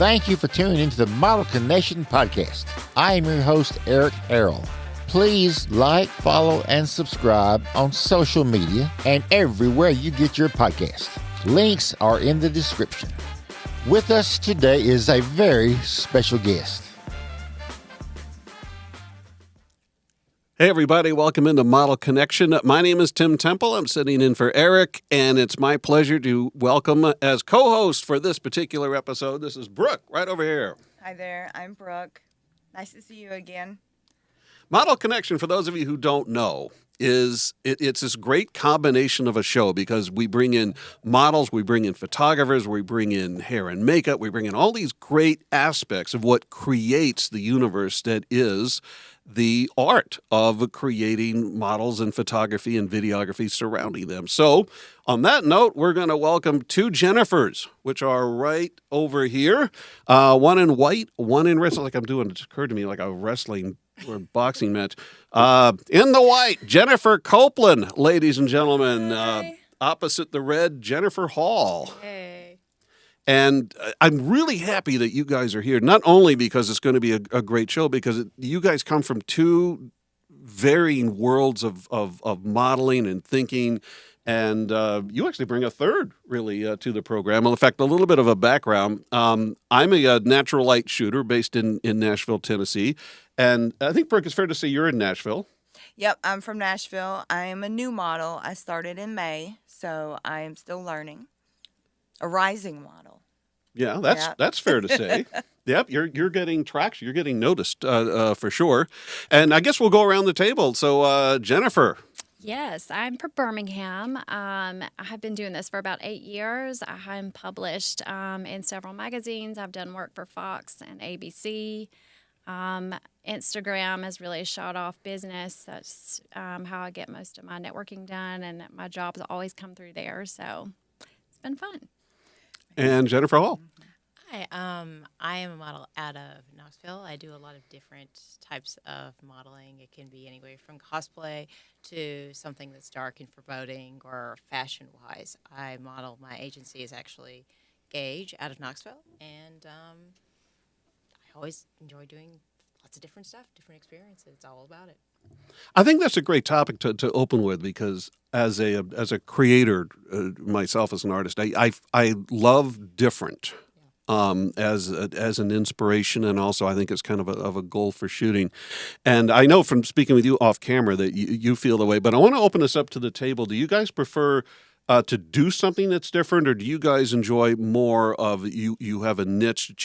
Thank you for tuning into the Model Connection podcast. I am your host, Eric Harrell. Please like, follow, and subscribe on social media and everywhere you get your podcast. Links are in the description. With us today is a very special guest. Hey everybody, welcome into Model Connection. My name is Tim Temple. I'm sitting in for Eric, and it's my pleasure to welcome as co-host for this particular episode. This is Brooke, right over here. Hi there, I'm Brooke. Nice to see you again. Model Connection, for those of you who don't know, it's this great combination of a show because we bring in models, we bring in photographers, we bring in hair and makeup, we bring in all these great aspects of what creates the universe that is the art of creating models and photography and videography surrounding them. So on that note, we're going to welcome two Jennifers, which are right over here. One in white, one in red. It's like I'm doing, it occurred to me like a wrestling or boxing match. In the white, Jennifer Copland, ladies and gentlemen. Opposite the red, Jennifer Hall. Hey. And I'm really happy that you guys are here, not only because it's going to be a great show, because you guys come from two varying worlds of modeling and thinking, and you actually bring a third, really, to the program. In fact, a little bit of a background. I'm a natural light shooter based in Nashville, Tennessee, and I think, Brooke, it's fair to say you're in Nashville. Yep, I'm from Nashville. I am a new model. I started in May, so I am still learning. A rising model. Yeah, that's fair to say. Yep, you're getting traction. You're getting noticed for sure. And I guess we'll go around the table. So, Jennifer. Yes, I'm from Birmingham. I have been doing this for about 8 years. I'm published in several magazines. I've done work for Fox and ABC. Instagram has really shot off business. That's how I get most of my networking done, and my jobs always come through there. So it's been fun. And Jennifer Hall. Hi, I am a model out of Knoxville. I do a lot of different types of modeling. It can be anywhere from cosplay to something that's dark and foreboding or fashion-wise. I model, my agency is actually Gage out of Knoxville, and I always enjoy doing lots of different stuff, different experiences. It's all about it. I think that's a great topic to open with because as a creator, myself as an artist, I love different as an inspiration, and also I think it's kind of a goal for shooting. And I know from speaking with you off camera that you feel the way. But I want to open this up to the table. Do you guys prefer to do something that's different, or do you guys enjoy more of you have a niche that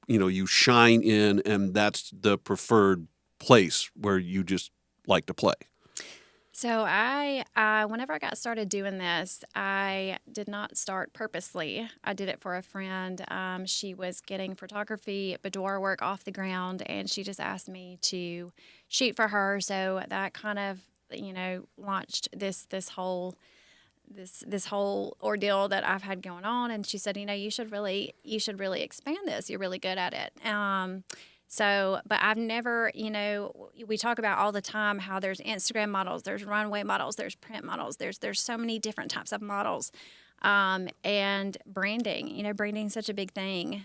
you shine in, and that's the preferred place where you just like to play? So I whenever I got started doing this, I did not start purposely. I did it for a friend. She was getting photography, boudoir work off the ground, and she just asked me to shoot for her. So that kind of, launched this whole ordeal that I've had going on. And she said, you should really expand this. You're really good at it. But I've never, we talk about all the time how there's Instagram models, there's runway models, there's print models, there's so many different types of models. And branding, branding's such a big thing,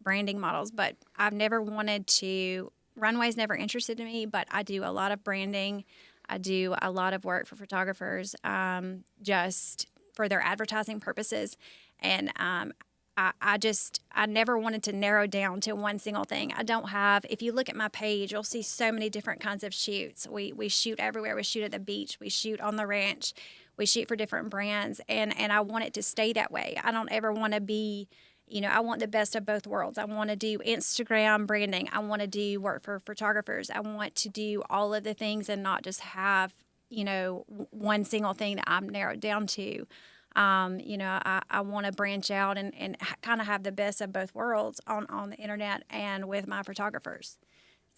branding models. But I've never runway's never interested in me, but I do a lot of branding. I do a lot of work for photographers, just for their advertising purposes. And I never wanted to narrow down to one single thing. If you look at my page, you'll see so many different kinds of shoots. We shoot everywhere. We shoot at the beach. We shoot on the ranch. We shoot for different brands. And I want it to stay that way. I don't ever want to be, I want the best of both worlds. I want to do Instagram branding. I want to do work for photographers. I want to do all of the things and not just have, one single thing that I'm narrowed down to. I want to branch out and kind of have the best of both worlds on the internet and with my photographers.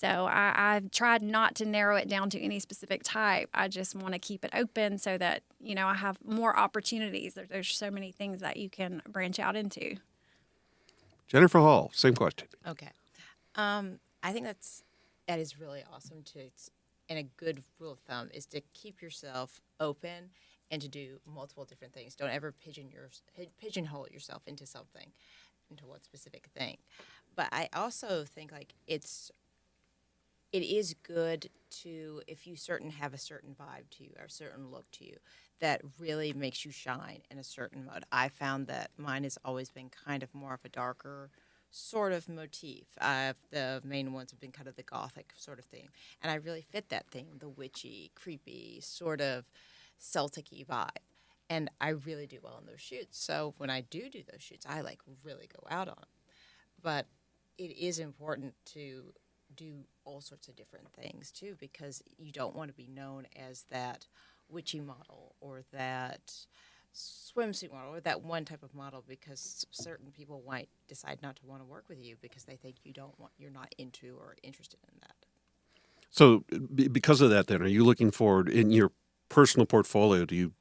So I've tried not to narrow it down to any specific type. I just want to keep it open so that, I have more opportunities. There's so many things that you can branch out into. Jennifer Hall, same question. Okay. I think that is really awesome and a good rule of thumb is to keep yourself open and to do multiple different things. Don't ever pigeonhole yourself into something. into one specific thing. But I also think like it is good to, if you have a certain vibe to you or a certain look to you that really makes you shine in a certain mode. I found that mine has always been kind of more of a darker sort of motif. The main ones have been kind of the gothic sort of theme. And I really fit that theme, the witchy, creepy, sort of Celtic-y vibe. And I really do well in those shoots. So when I do those shoots, I like really go out on them. But it is important to do all sorts of different things too, because you don't want to be known as that witchy model or that swimsuit model or that one type of model, because certain people might decide not to want to work with you because they think you're not into or interested in that. So because of that, then, are you looking forward in your personal portfolio? Do you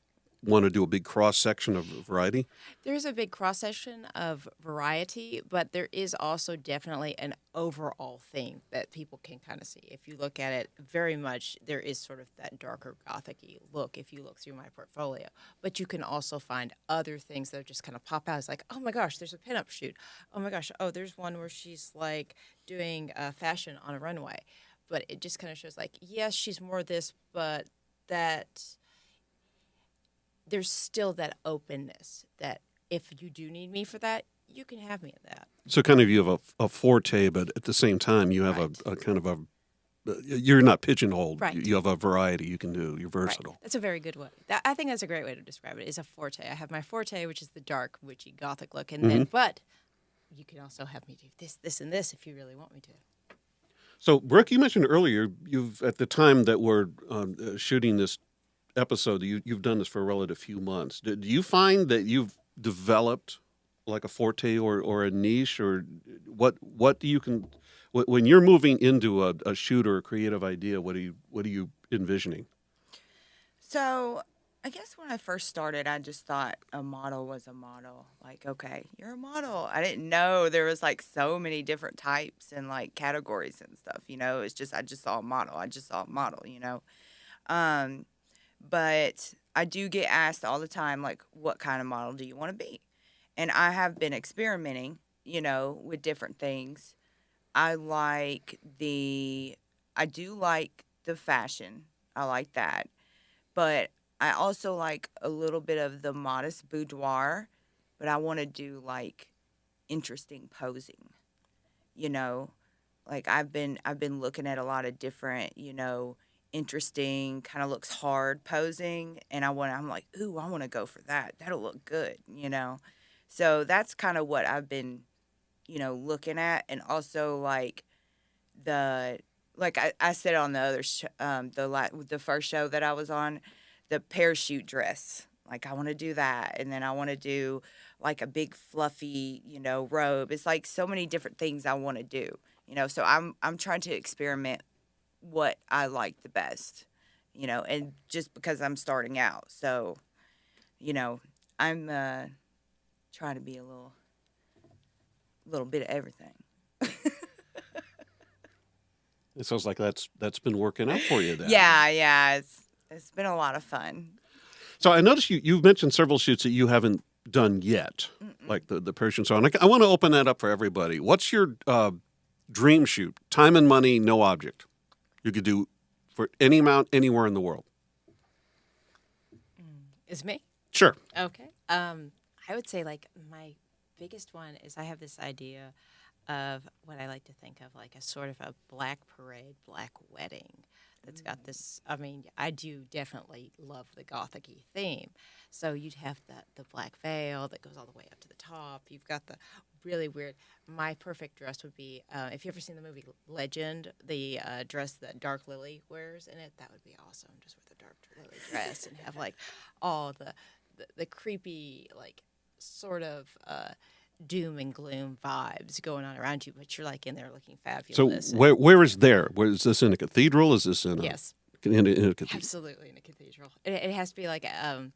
want to do a big cross-section of variety? There's a big cross-section of variety, but there is also definitely an overall theme that people can kind of see. If you look at it very much, there is sort of that darker gothic-y look if you look through my portfolio. But you can also find other things that just kind of pop out. It's like, oh my gosh, there's a pinup shoot. Oh my gosh, there's one where she's like doing fashion on a runway. But it just kind of shows like, yes, she's more this, but that there's still that openness that if you do need me for that, you can have me at that. So kind of you have a forte, but at the same time you have a kind of a, you're not pigeonholed. Right. You have a variety you can do. You're versatile. Right. That's a very good way. I think that's a great way to describe it, is a forte. I have my forte, which is the dark, witchy, gothic look, and then, but you can also have me do this, and this if you really want me to. So, Brooke, you mentioned earlier, at the time that we're shooting this episode, you've done this for a relative few months. Do you find that you've developed like a forte or a niche, or what do you when you're moving into a shoot or a creative idea? What are you envisioning? So I guess when I first started, I just thought a model was a model. Like, okay, you're a model. I didn't know there was like so many different types and like categories and stuff. It's just I just saw a model. But I do get asked all the time, like, what kind of model do you want to be? And I have been experimenting, with different things. I do like the fashion. I like that. But I also like a little bit of the modest boudoir, but I want to do like interesting posing. Like I've been looking at a lot of different, interesting, kind of looks hard posing, and I'm like, ooh, I want to go for that. That'll look good, So that's kind of what I've been, looking at, and also like I said on the other the first show that I was on, the parachute dress. Like I want to do that, and then I want to do like a big fluffy, robe. It's like so many different things I want to do, So I'm trying to experiment what I like the best, and just because I'm starting out, so, I'm trying to be a little bit of everything. It sounds like that's been working out for you then. Yeah, it's been a lot of fun. So I noticed you've mentioned several shoots that you haven't done yet, like the Persian song. I want to open that up for everybody. What's your dream shoot? Time and money, no object. You could do for any amount anywhere in the world. Is me? Sure. Okay. I would say like my biggest one is I have this idea of what I like to think of like a sort of a black parade, black wedding that's got this. I mean, I do definitely love the gothic-y theme. So you'd have the black veil that goes all the way up to the top. You've got the really weird. My perfect dress would be, if you've ever seen the movie Legend, the dress that Dark Lily wears in it, that would be awesome. Just wear the Dark Lily dress and have like all the creepy, like sort of doom and gloom vibes going on around you, but you're like in there looking fabulous. So where is there? Where is this in a cathedral? Is this in yes, in a cathedral? Absolutely in a cathedral. It has to be like I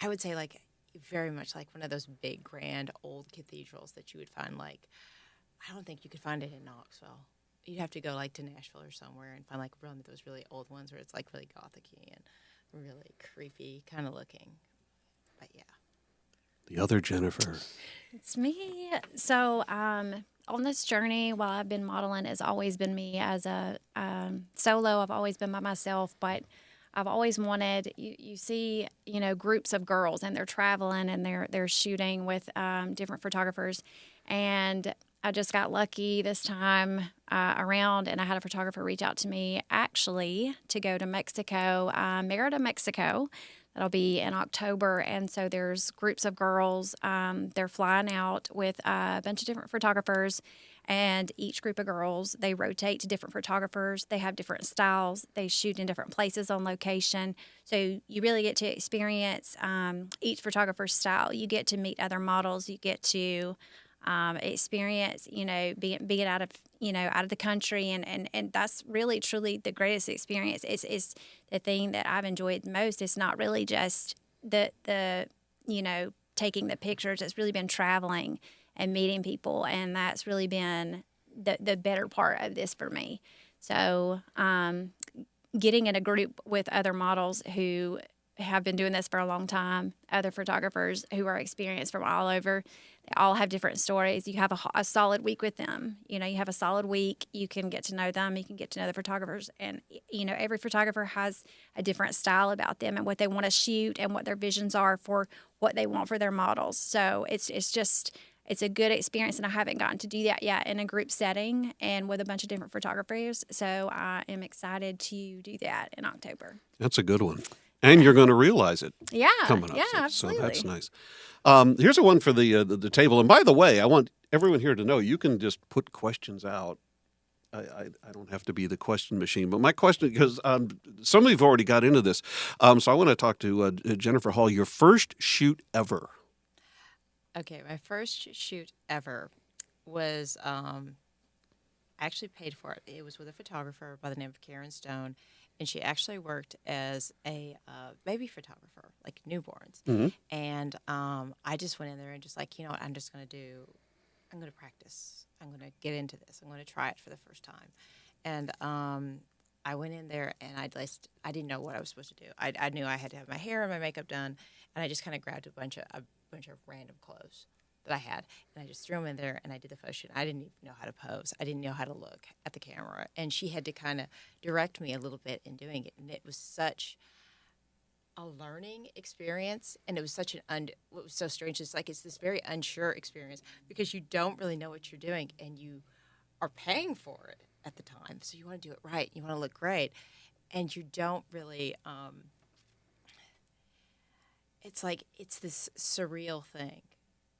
would say like very much like one of those big grand old cathedrals that you would find like I don't think you could find it in Knoxville. You'd have to go like to Nashville or somewhere and find like one of those really old ones where it's like really gothic-y and really creepy kind of looking. But yeah. The other Jennifer. It's me. So, on this journey, while I've been modeling, it's always been me as a solo. I've always been by myself, but I've always wanted. You see, groups of girls, and they're traveling and they're shooting with different photographers, and I just got lucky this time around, and I had a photographer reach out to me actually to go to Mexico, Merida, Mexico. That'll be in October, and so there's groups of girls. They're flying out with a bunch of different photographers, and each group of girls, they rotate to different photographers. They have different styles. They shoot in different places on location. So you really get to experience each photographer's style. You get to meet other models. You get to experience, being out of the country, and that's really truly the greatest experience. It's the thing that I've enjoyed most. It's not really just the taking the pictures. It's really been traveling and meeting people, and that's really been the better part of this for me. So getting in a group with other models who have been doing this for a long time, other photographers who are experienced from all over. They all have different stories. You have a solid week with them. You have a solid week. You can get to know them. You can get to know the photographers. And, every photographer has a different style about them and what they want to shoot and what their visions are for what they want for their models. So it's a good experience, and I haven't gotten to do that yet in a group setting and with a bunch of different photographers. So I am excited to do that in October. That's a good one. And you're going to realize it coming up. Yeah, So absolutely. that's nice. Here's a one for the table. And by the way, I want everyone here to know you can just put questions out. I don't have to be the question machine. But my question, because some of you have already got into this, so I want to talk to Jennifer Hall. Your first shoot ever. Okay, my first shoot ever was I actually paid for it. It was with a photographer by the name of Karen Stone. And she actually worked as a baby photographer, like newborns. Mm-hmm. And I just went in there and just like, I'm going to practice. I'm going to get into this. I'm going to try it for the first time. And I went in there and I didn't know what I was supposed to do. I knew I had to have my hair and my makeup done. And I just kind of grabbed a bunch of random clothes that I had, and I just threw them in there, and I did the photo shoot. I didn't even know how to pose. I didn't know how to look at the camera, and she had to kind of direct me a little bit in doing it, and it was such a learning experience, and it was what was so strange is it's this very unsure experience because you don't really know what you're doing, and you are paying for it at the time, so you want to do it right, you want to look great, and you don't really it's this surreal thing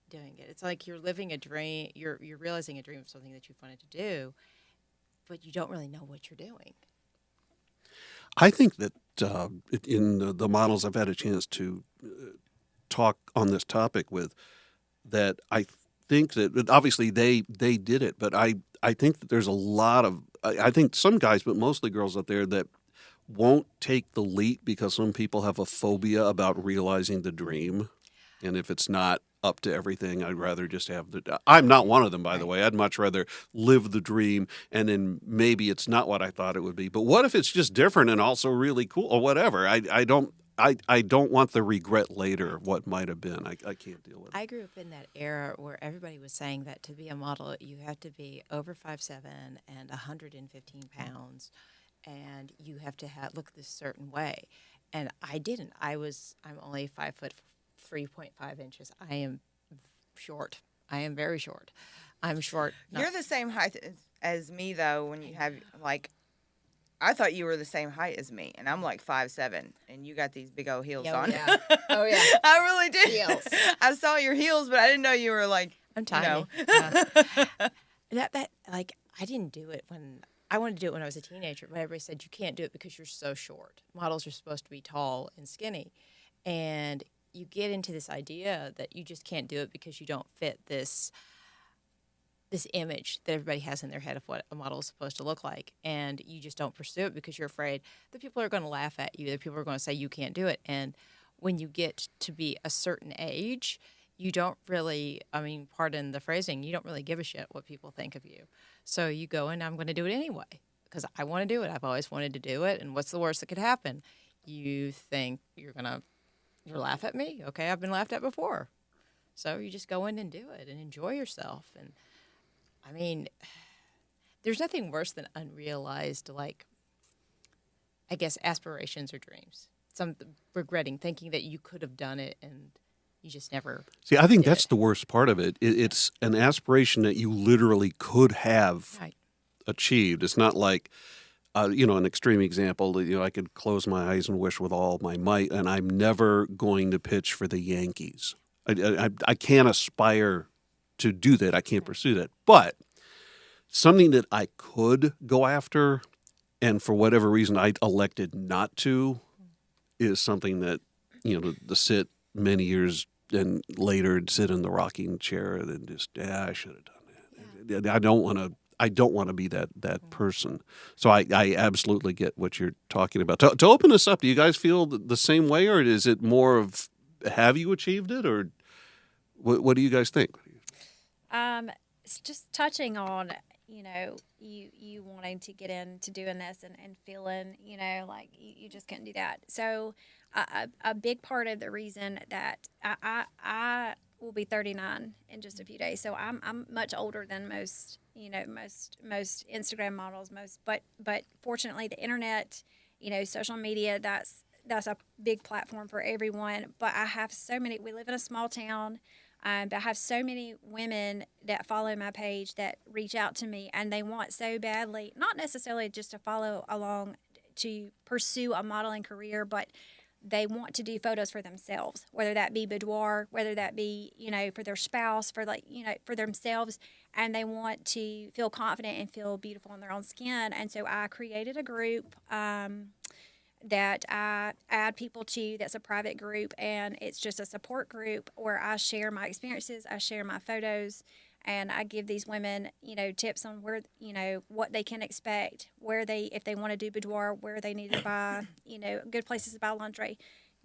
doing it. It's like you're living a dream. You're realizing a dream of something that you've wanted to do, but you don't really know what you're doing. I think that in the models I've had a chance to talk on this topic with, that I think that obviously they did it, but I think that there's a lot of I think some guys, but mostly girls out there that won't take the leap because some people have a phobia about realizing the dream, and if it's not up to everything, I'd rather just have I'm not one of them, by the way. I'd much rather live the dream, and then maybe it's not what I thought it would be. But what if it's just different and also really cool or whatever? I don't want the regret later of what might have been. I can't deal with it. I grew up in that era where everybody was saying that to be a model, you have to be over 5'7" and 115 pounds, and you have to look this certain way. And I didn't. I'm only 5 foot 3.5 inches. I am short. I am very short. I'm short. You're the same height as me, though, when you have, I thought you were the same height as me, and I'm 5'7", and you got these big old heels on. Yeah. Oh, yeah. I really did. Heels. I saw your heels, but I didn't know you were I'm tiny. I didn't do it I wanted to do it when I was a teenager, but everybody said you can't do it because you're so short. Models are supposed to be tall and skinny, and you get into this idea that you just can't do it because you don't fit this image that everybody has in their head of what a model is supposed to look like, and you just don't pursue it because you're afraid that people are going to laugh at you, that people are going to say you can't do it. And when you get to be a certain age, you don't really, pardon the phrasing, you don't really give a shit what people think of you. So you go, and I'm going to do it anyway because I want to do it. I've always wanted to do it, and what's the worst that could happen? You think you're laugh at me? Okay, I've been laughed at before. So you just go in and do it and enjoy yourself. And I mean, there's nothing worse than unrealized, like, I guess, aspirations or dreams. Some regretting, thinking that you could have done it and you just never. See, I think did that's it. the worst part of it. It's an aspiration that you literally could have Right. achieved. It's not like, an extreme example that, I could close my eyes and wish with all my might, and I'm never going to pitch for the Yankees. I can't aspire to do that. I can't pursue that. But something that I could go after, and for whatever reason I elected not to, is something that, to sit many years and later sit in the rocking chair and just, I should have done that. I don't want to be that person. So I absolutely get what you're talking about. To open this up, do you guys feel the same way, or is it more of, have you achieved it, or what do you guys think? It's just touching on, you wanting to get into doing this and feeling, like you just couldn't do that. So a big part of the reason that I will be 39 in just a few days. So I'm much older than most, most Instagram models, but fortunately the internet, social media, that's a big platform for everyone. But I have so many, we live in a small town. But I have so many women that follow my page that reach out to me, and they want so badly, not necessarily just to follow along to pursue a modeling career, but they want to do photos for themselves, whether that be boudoir, whether that be, for their spouse, for themselves, and they want to feel confident and feel beautiful in their own skin. And so I created a group that I add people to. That's a private group, and it's just a support group where I share my experiences, I share my photos, and I give these women, tips on where, what they can expect, if they want to do boudoir, where they need to buy, good places to buy lingerie,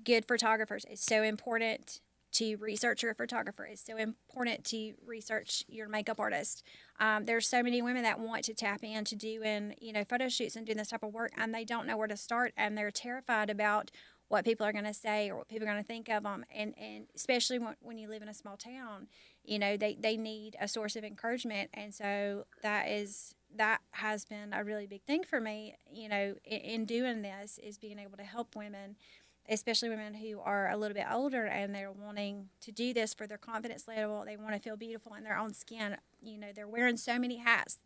good photographers. It's so important to research your photographer. It's so important to research your makeup artist. There's so many women that want to tap into doing, photo shoots and doing this type of work, and they don't know where to start, and they're terrified about what people are going to say or what people are going to think of them. And especially when you live in a small town, they need a source of encouragement. And so that has been a really big thing for me, in doing this, is being able to help women, especially women who are a little bit older and they're wanting to do this for their confidence level. They want to feel beautiful in their own skin. They're wearing so many hats.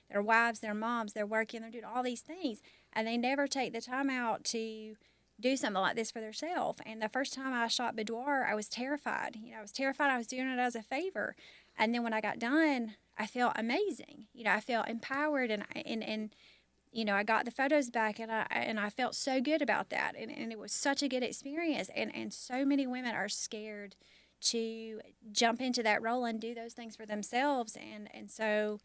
Their wives, their moms, they're working, they're doing all these things, and they never take the time out to do something like this for themselves. And the first time I shot boudoir, I was terrified. I was terrified I was doing it as a favor. And then when I got done, I felt amazing. I felt empowered, and I got the photos back, and I felt so good about that. And it was such a good experience. And so many women are scared to jump into that role and do those things for themselves. And so,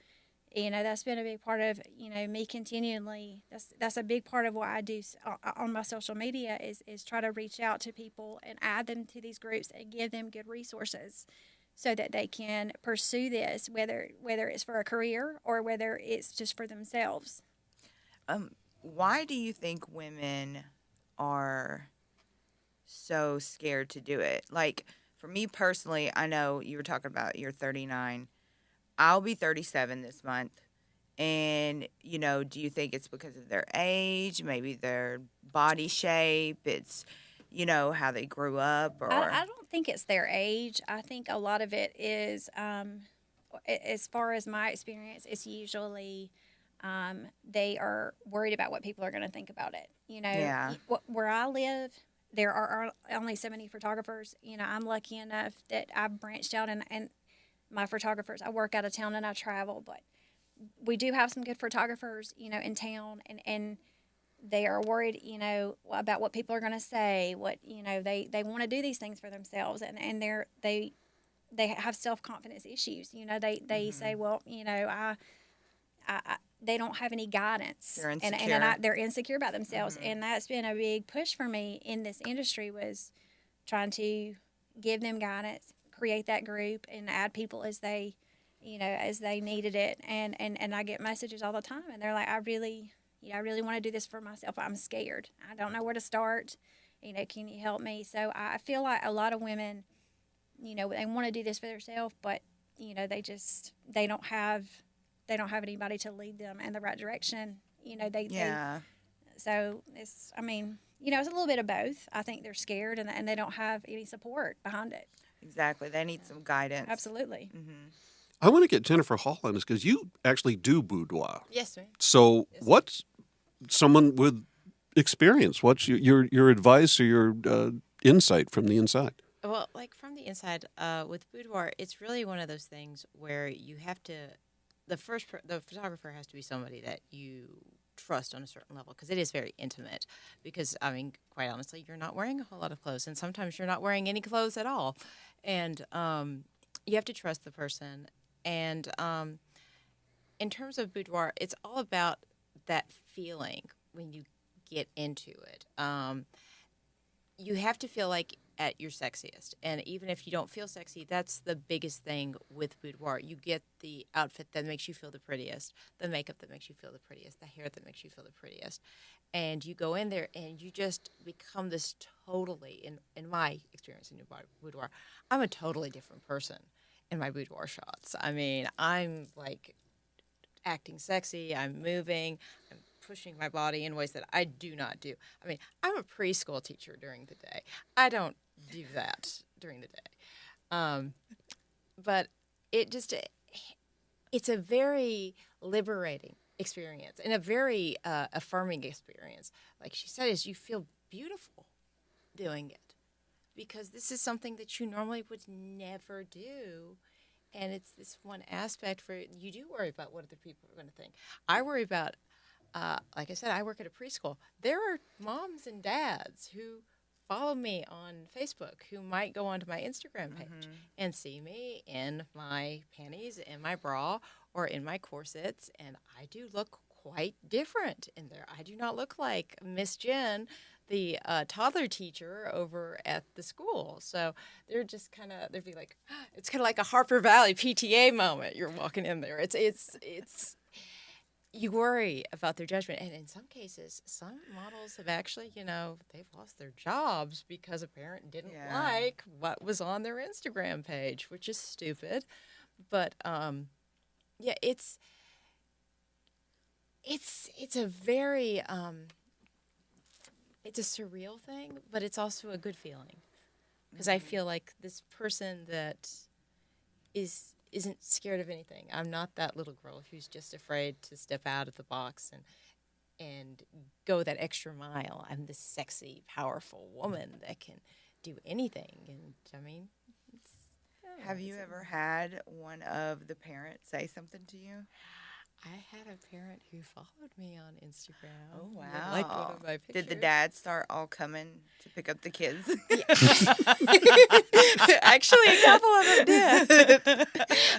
that's been a big part of, me continually. That's a big part of what I do on my social media is try to reach out to people and add them to these groups and give them good resources so that they can pursue this, whether it's for a career or whether it's just for themselves. Why do you think women are so scared to do it? Like, for me personally, I know you were talking about you're 39. I'll be 37 this month. And, do you think it's because of their age, maybe their body shape, it's, how they grew up? Or I don't think it's their age. I think a lot of it is, as far as my experience, it's usually they are worried about what people are going to think about it. Yeah. Where I live, there are only so many photographers. I'm lucky enough that I've branched out and my photographers, I work out of town and I travel, but we do have some good photographers, in town, and they are worried, about what people are going to say, what, they want to do these things for themselves, and they have self-confidence issues. They say, well, they don't have any guidance. They're insecure. And they're insecure about themselves. Mm-hmm. And that's been a big push for me in this industry, was trying to give them guidance, create that group, and add people as they needed it. And I get messages all the time, and they're like, I really want to do this for myself. I'm scared. I don't know where to start. Can you help me? So I feel like a lot of women, you know, they want to do this for themselves, but you know, they don't have anybody to lead them in the right direction. You know, so it's, I mean, you know, it's a little bit of both. I think they're scared and they don't have any support behind it. Exactly. They need some guidance. Absolutely. I want to get Jennifer Hall on this because you actually do boudoir. Yes, ma'am. So what's someone with experience? What's your advice or your insight from the inside? Well, like from the inside, with boudoir, it's really one of those things where you have to, the photographer has to be somebody that you trust on a certain level because it is very intimate. Because, I mean, quite honestly, you're not wearing a whole lot of clothes, and sometimes you're not wearing any clothes at all. And you have to trust the person. And in terms of boudoir, it's all about that feeling when you get into it. You have to feel like at your sexiest. And even if you don't feel sexy, that's the biggest thing with boudoir. You get the outfit that makes you feel the prettiest, the makeup that makes you feel the prettiest, the hair that makes you feel the prettiest. And you go in there and you just become this totally, in my experience in your boudoir, I'm a totally different person in my boudoir shots. I mean, I'm like acting sexy, I'm moving, I'm pushing my body in ways that I do not do. I mean, I'm a preschool teacher during the day. I don't do that during the day. But it's a very liberating experience and a very affirming experience. Like she said, is you feel beautiful doing it because this is something that you normally would never do. And it's this one aspect where you do worry about what other people are going to think. I worry about like I said, I work at a preschool. There are moms and dads who follow me on Facebook who might go onto my Instagram page and see me in my panties, in my bra, or in my corsets, and I do look quite different in there. I do not look like Miss Jen, the toddler teacher over at the school. So they're just they'd be like, it's kind of like a Harper Valley PTA moment. You're walking in there. It's you worry about their judgment. And in some cases, some models have actually, they've lost their jobs because a parent didn't like what was on their Instagram page, which is stupid. But, it's a very, it's a surreal thing, but it's also a good feeling. Because I feel like this person that isn't scared of anything. I'm not that little girl who's just afraid to step out of the box and go that extra mile. I'm this sexy, powerful woman that can do anything. And I mean, have you ever had one of the parents say something to you? I had a parent who followed me on Instagram. Oh, wow. Liked one of my pictures. Did the dads start all coming to pick up the kids? Actually, a couple of them did.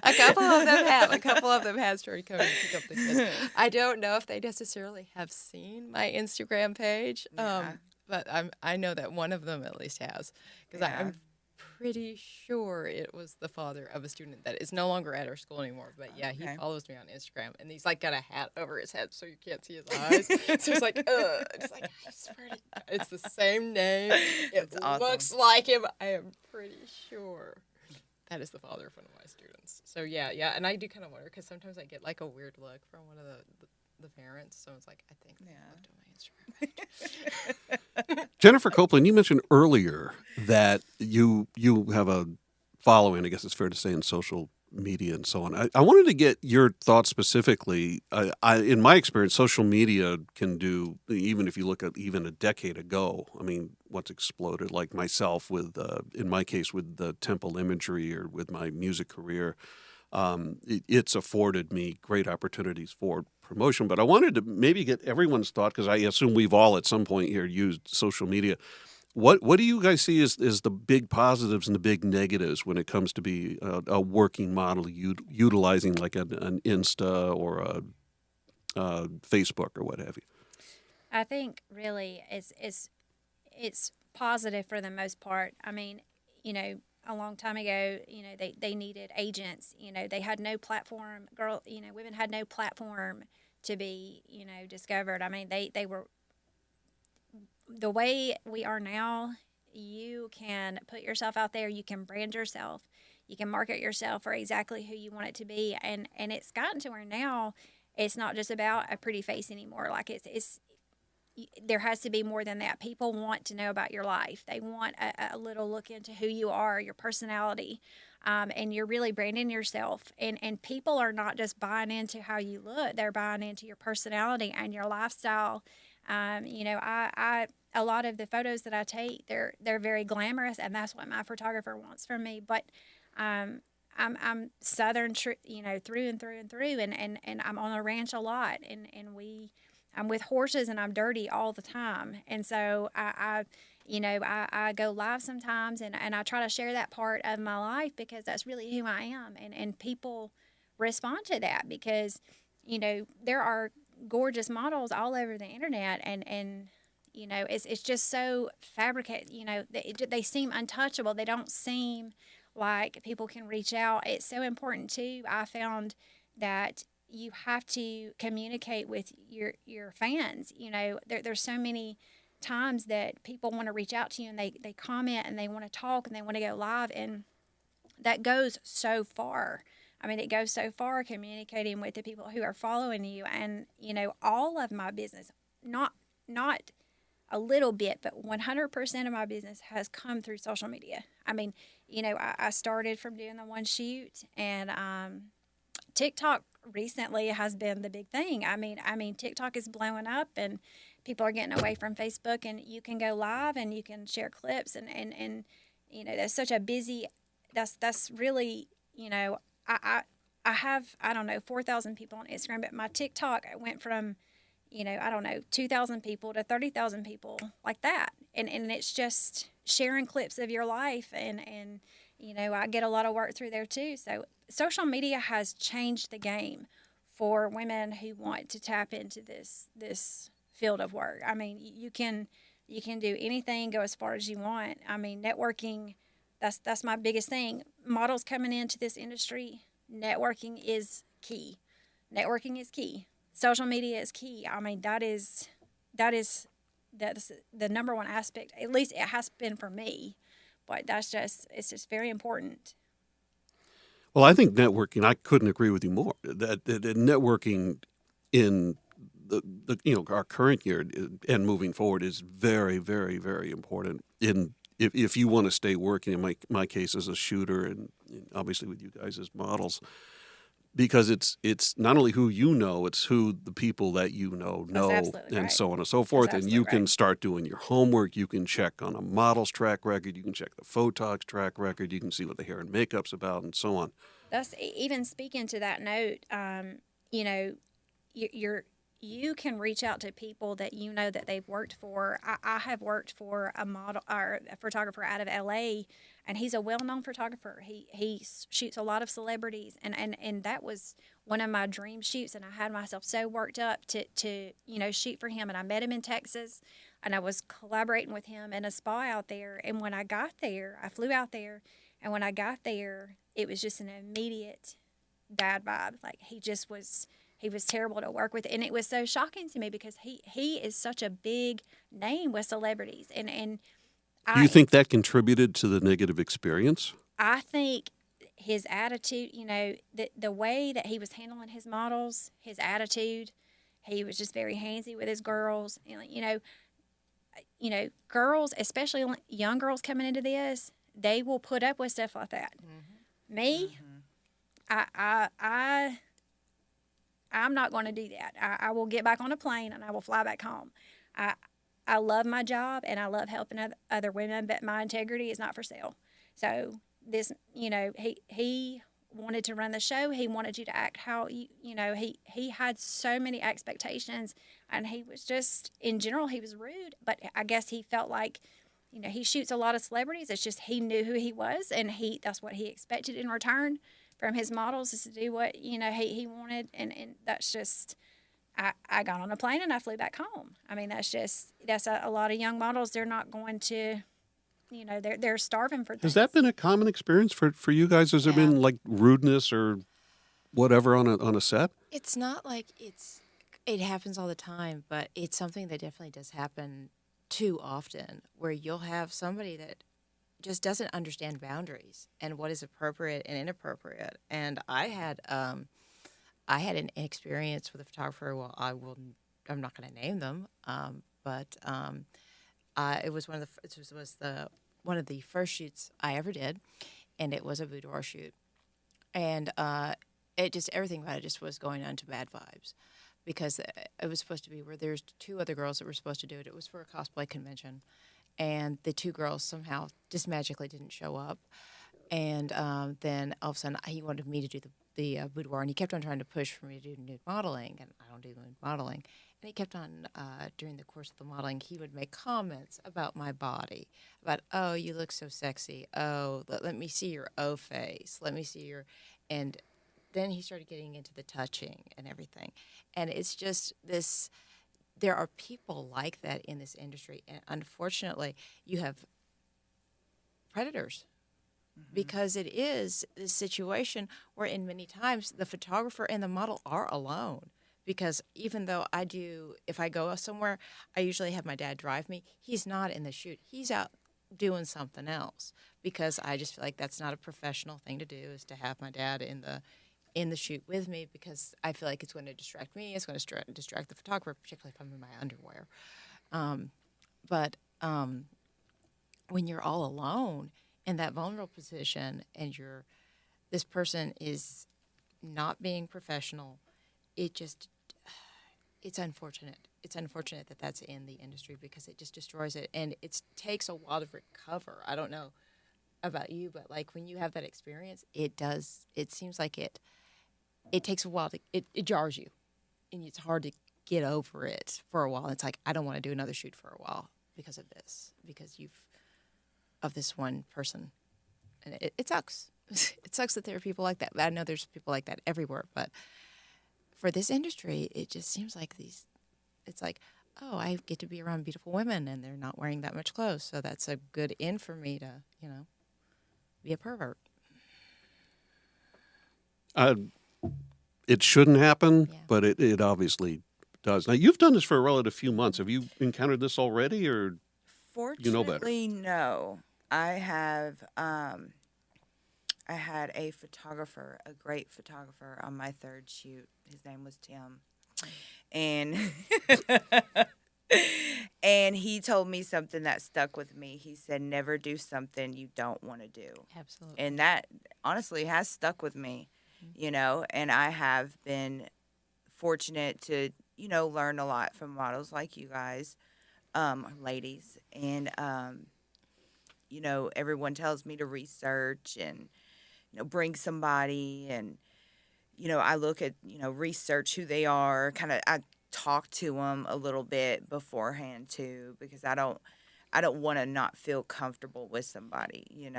A couple of them have started coming to pick up the kids. I don't know if they necessarily have seen my Instagram page, but I know that one of them at least has, because I'm pretty sure it was the father of a student that is no longer at our school anymore. But he follows me on Instagram, and he's like got a hat over his head so you can't see his eyes. So it's like, it's like, I swear to God, it's the same name. It looks like him. I am pretty sure that is the father of one of my students. So and I do kind of wonder because sometimes I get like a weird look from one of the parents. So it's like, I think they looked on my Instagram page. Jennifer Copland, you mentioned earlier that you have a following, I guess it's fair to say, in social media and so on. I wanted to get your thoughts specifically. In my experience, social media can do, even if you look at even a decade ago, I mean, what's exploded, like myself with, in my case, with the temple imagery or with my music career, it's afforded me great opportunities for promotion. But I wanted to maybe get everyone's thought, because I assume we've all at some point here used social media. What do you guys see as the big positives and the big negatives when it comes to be a working model utilizing like an Insta or a Facebook or what have you? I think really it's positive for the most part. I mean, a long time ago, they needed agents. They had no platform. Women had no platform to be, discovered. I mean, they were. The way we are now you can put yourself out there, you can brand yourself, you can market yourself for exactly who you want it to be. And it's gotten to where now it's not just about a pretty face anymore. Like it's there has to be more than that. People want to know about your life. They want a little look into who you are, your personality, and you're really branding yourself. And people are not just buying into how you look; they're buying into your personality and your lifestyle. I a lot of the photos that I take, they're very glamorous, and that's what my photographer wants from me. But I'm Southern, through and through and through, and I'm on a ranch a lot, and I'm with horses and I'm dirty all the time. And so I go live sometimes, and I try to share that part of my life because that's really who I am. And people respond to that because, there are gorgeous models all over the internet, and it's just so fabricated. They seem untouchable. They don't seem like people can reach out. It's so important too. I found that you have to communicate with your fans. There's so many times that people want to reach out to you, and they comment and they want to talk and they want to go live, and that goes so far. I mean, it goes so far communicating with the people who are following you. And all of my business, not a little bit, but 100% of my business has come through social media. I mean, I started from doing the one shoot, and TikTok recently has been the big thing. I mean, TikTok is blowing up, and people are getting away from Facebook, and you can go live and you can share clips, and that's such a busy. That's really I have, I don't know, 4,000 people on Instagram, but my TikTok went from 2,000 people to 30,000 people, like that, and it's just sharing clips of your life, and I get a lot of work through there too. So social media has changed the game for women who want to tap into this field of work. I mean, you can do anything, go as far as you want. I mean, networking, that's my biggest thing. Models coming into this industry, networking is key. Networking is key. Social media is key. I mean, that's the number one aspect. At least it has been for me. But it's just very important. Well, I think networking, I couldn't agree with you more. That networking in our current year and moving forward is very, very, very important. If you want to stay working, in my case as a shooter, and obviously with you guys as models, because it's not only who you know, it's who the people that you know, and right. so on and so forth. That's And you can right. start doing your homework. You can check on a model's track record. You can check the photog's track record. You can see what the hair and makeup's about, and so on. That's even speaking to that note. You can reach out to people that that they've worked for. I have worked for a model or a photographer out of LA, and he's a well-known photographer. He shoots a lot of celebrities, and that was one of my dream shoots, and I had myself so worked up to shoot for him. And I met him in Texas, and I was collaborating with him in a spa out there. And when I got there, I flew out there, and when I got there, it was just an immediate bad vibe. Like he was terrible to work with, and it was so shocking to me because he is such a big name with celebrities, and Do you think that contributed to the negative experience? I think his attitude, the way that he was handling his models, his attitude, he was just very handsy with his girls, girls, especially young girls coming into this, they will put up with stuff like that. Mm-hmm. Me, mm-hmm. I'm not going to do that. I will get back on a plane and I will fly back home. I love my job and I love helping other women, but my integrity is not for sale. So this, he wanted to run the show. He wanted you to act how he had so many expectations, and he was just, in general, he was rude. But I guess he felt like, he shoots a lot of celebrities. It's just he knew who he was, and that's what he expected in return from his models, is to do what he wanted, and that's just. I got on a plane and I flew back home. I mean, that's a lot of young models. They're not going to, they're starving for things. Has that been a common experience for you guys? Has there been like rudeness or whatever on a set? It's not like it happens all the time, but it's something that definitely does happen too often where you'll have somebody that just doesn't understand boundaries and what is appropriate and inappropriate. And I had an experience with a photographer. Well, I'm not going to name them, but it was one of the first shoots I ever did, and it was a boudoir shoot, and everything about it just was going on to bad vibes, because it was supposed to be where there's two other girls that were supposed to do it. It was for a cosplay convention, and the two girls somehow just magically didn't show up, and then all of a sudden he wanted me to do the boudoir, and he kept on trying to push for me to do nude modeling, and I don't do nude modeling. And he kept on, during the course of the modeling, he would make comments about my body, about, oh, you look so sexy. Oh, let me see your O face. Let me see your, and then he started getting into the touching and everything. And it's just this, there are people like that in this industry. And unfortunately, you have predators. Because it is this situation where, in many times, the photographer and the model are alone. Because even though if I go somewhere, I usually have my dad drive me. He's not in the shoot. He's out doing something else, because I just feel like that's not a professional thing to do, is to have my dad in the shoot with me, because I feel like it's going to distract me. It's going to distract the photographer, particularly if I'm in my underwear. But when you're all alone in that vulnerable position, and this person is not being professional, it's unfortunate. It's unfortunate that that's in the industry, because it just destroys it, and it takes a while to recover. I don't know about you, but like when you have that experience, it seems like it takes a while it jars you, and it's hard to get over it for a while. It's like, I don't want to do another shoot for a while because of this, because of this one person, and it sucks. It sucks that there are people like that. I know there's people like that everywhere, but for this industry, it just seems like it's like, oh, I get to be around beautiful women, and they're not wearing that much clothes, so that's a good in for me to, be a pervert. It shouldn't happen, Yeah. but it obviously does. Now, you've done this for a relative few months. Have you encountered this already, or Fortunately, you know better? no. I have. I had a photographer, a great photographer, on my third shoot. His name was Tim, and and he told me something that stuck with me. He said, "Never do something you don't want to do." Absolutely. And that honestly has stuck with me, and I have been fortunate to, learn a lot from models like you guys, ladies. And, everyone tells me to research and, bring somebody. And, I look at, research who they are, I talk to them a little bit beforehand too, because I don't want to not feel comfortable with somebody,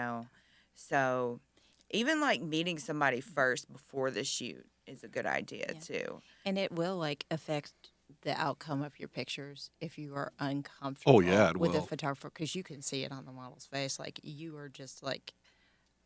So even like meeting somebody first before the shoot is a good idea too. And it will affect the outcome of your pictures if you are uncomfortable it with will. a photographer, because you can see it on the model's face. Like, you are just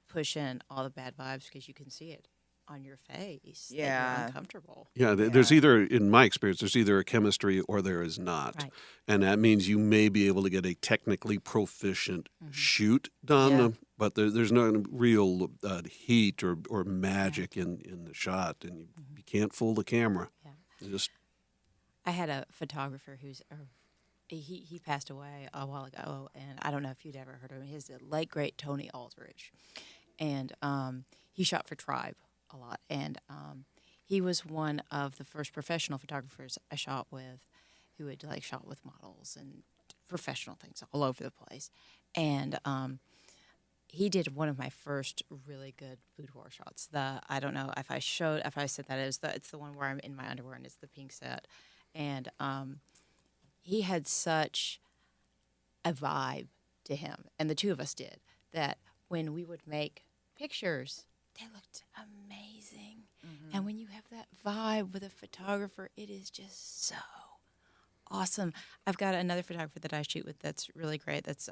pushing all the bad vibes, because you can see it on your face that Yeah. you're uncomfortable. Yeah, there's either, in my experience, there's either a chemistry or there is not. Right. And that means you may be able to get a technically proficient shoot done, Yeah. but there's no real heat or magic in the shot, and you can't fool the camera. Yeah. You just I had a photographer he passed away a while ago, and I don't know if you'd ever heard of him. He's the late, great Tony Aldrich. And he shot for Tribe a lot. And he was one of the first professional photographers I shot with, who had shot with models and professional things all over the place. And he did one of my first really good boudoir shots. I don't know if I said that it's the one where I'm in my underwear and it's the pink set. And he had such a vibe to him, and the two of us did, that when we would make pictures, they looked amazing. And when you have that vibe with a photographer, it is just so awesome. I've got another photographer that I shoot with that's really great. That's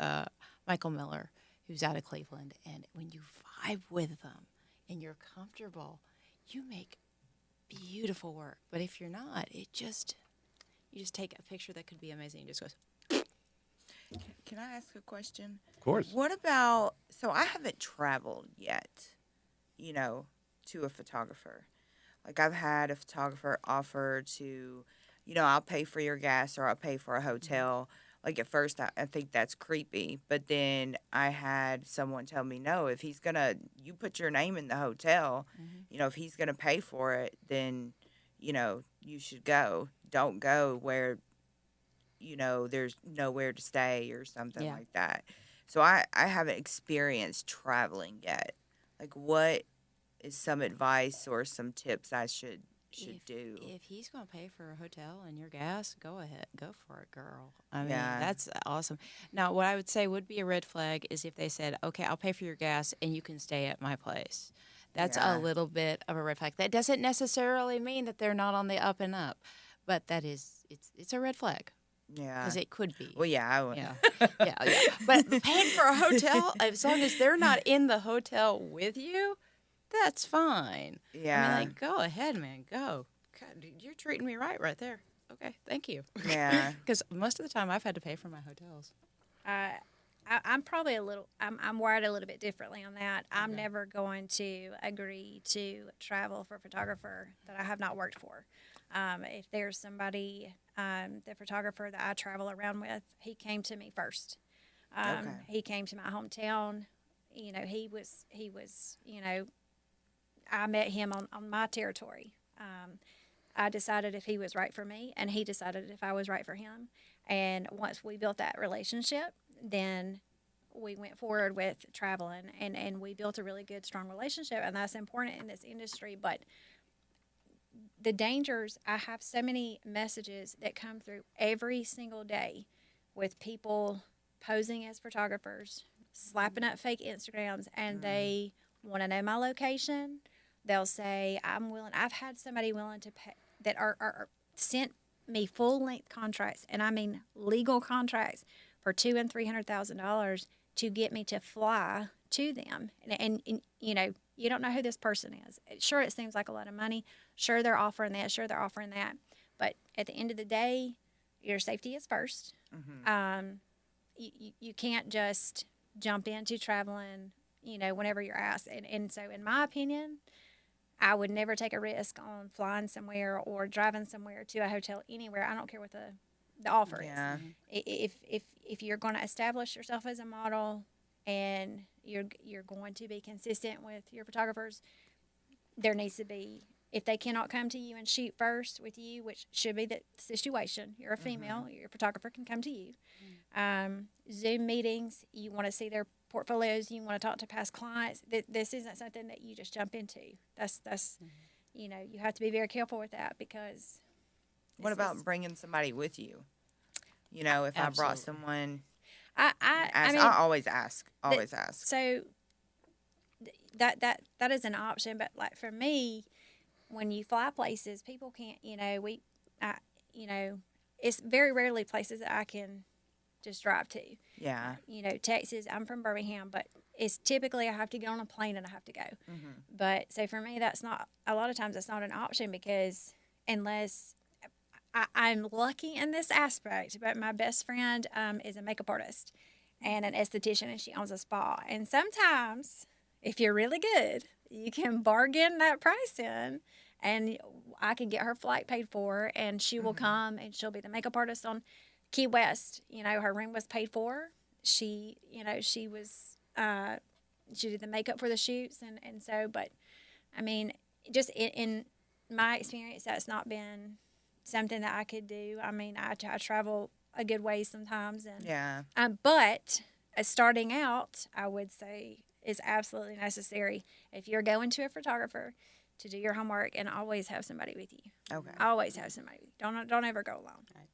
Michael Miller, who's out of Cleveland. And when you vibe with them and you're comfortable, you make beautiful work. But if you're not, you just take a picture that could be amazing and it just goes. Can I ask a question? Of course. What about, so I haven't traveled yet, to a photographer. Like I've had a photographer offer to, I'll pay for your gas or I'll pay for a hotel. Like at first, I think that's creepy. But then I had someone tell me, no, if he's going to, you put your name in the hotel, if he's going to pay for it, then, you should go. Don't go where, there's nowhere to stay or something like that. So I haven't experienced traveling yet. Like what is some advice or some tips I should do? If he's going to pay for a hotel and your gas, go ahead. Go for it, girl. I mean, Yeah. that's awesome. Now, what I would say would be a red flag is if they said, okay, I'll pay for your gas and you can stay at my place. That's Yeah. a little bit of a red flag. That doesn't necessarily mean that they're not on the up and up, but that is, it's a red flag. Yeah. Because it could be. Well, yeah, I would. Yeah. Yeah. But paying for a hotel, as long as they're not in the hotel with you, that's fine. Yeah. I mean, like, go ahead, man. Go. God, you're treating me right there. Okay, thank you. Yeah. Because most of the time I've had to pay for my hotels. I'm probably I'm wired a little bit differently on that. I'm never going to agree to travel for a photographer that I have not worked for. If there's somebody, the photographer that I travel around with, he came to me first. He came to my hometown. He was, I met him on my territory. I decided if he was right for me, and he decided if I was right for him. And once we built that relationship, then we went forward with traveling, and we built a really good, strong relationship, and that's important in this industry. But the dangers, I have so many messages that come through every single day with people posing as photographers, slapping up fake Instagrams, and they want to know my location. They'll say, I'm willing. I've had somebody willing to pay that are sent me full length contracts, and I mean legal contracts for $200,000 and $300,000 to get me to fly to them. And you don't know who this person is. Sure, it seems like a lot of money. Sure, they're offering that. Sure, they're offering that. But at the end of the day, your safety is first. You can't just jump into traveling, whenever you're asked. And so, in my opinion, I would never take a risk on flying somewhere or driving somewhere to a hotel anywhere. I don't care what the offer is. If you're going to establish yourself as a model and you're going to be consistent with your photographers, there needs to be, if they cannot come to you and shoot first with you, which should be the situation, you're a female, your photographer can come to you. Zoom meetings, you want to see their portfolios, you want to talk to past clients. This isn't something that you just jump into. That's you have to be very careful with that, because What about bringing somebody with you? If I brought someone, I always ask. So that is an option, but like for me, when you fly places, people can't. It's very rarely places that I can just drive to. Yeah. Texas. I'm from Birmingham, but it's typically I have to get on a plane and I have to go. But so for me, that's not, a lot of times that's not an option, because unless I'm lucky in this aspect, but my best friend is a makeup artist and an esthetician, and she owns a spa. And sometimes, if you're really good, you can bargain that price in, and I can get her flight paid for, and she will come, and she'll be the makeup artist on Key West. Her room was paid for. She was, she did the makeup for the shoots, and so, but I mean, just in my experience, that's not been something that I could do. I mean, I travel a good ways sometimes, and but starting out, I would say is absolutely necessary if you're going to a photographer to do your homework, and always have somebody with you. Okay. Always have somebody with you. Don't ever go alone. Right.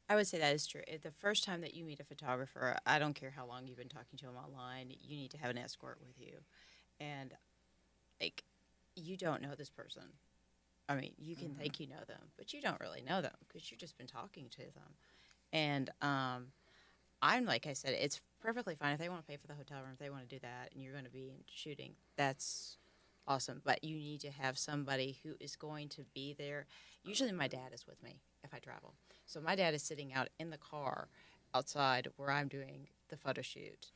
I would say that is true. If the first time that you meet a photographer, I don't care how long you've been talking to them online, you need to have an escort with you. And, you don't know this person. I mean, you can think you know them, but you don't really know them because you've just been talking to them. And I'm, like I said, it's perfectly fine if they want to pay for the hotel room, if they want to do that, and you're going to be shooting. That's awesome. But you need to have somebody who is going to be there. Usually my dad is with me if I travel. So my dad is sitting out in the car outside where I'm doing the photo shoot.